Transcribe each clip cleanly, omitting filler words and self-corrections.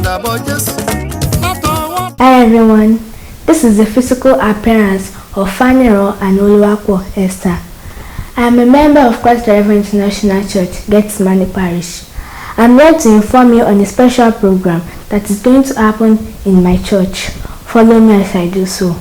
Hi everyone, this is the physical appearance of Fanero and Oluwakwo Esther. I am a member of Christ Revival International Church, Getsemani Parish. I am here to inform you on a special program that is going to happen in my church. Follow me as I do so.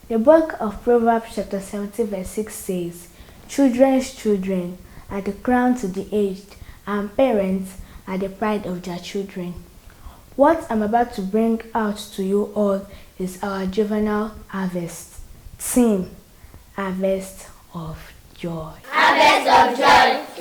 The book of Proverbs chapter 70 verse 6 says, "Children's children are the crown to the aged, and parents are the pride of their children." What I'm about to bring out to you all is our Juvenile Harvest. Theme: Harvest of Joy. Harvest of Joy.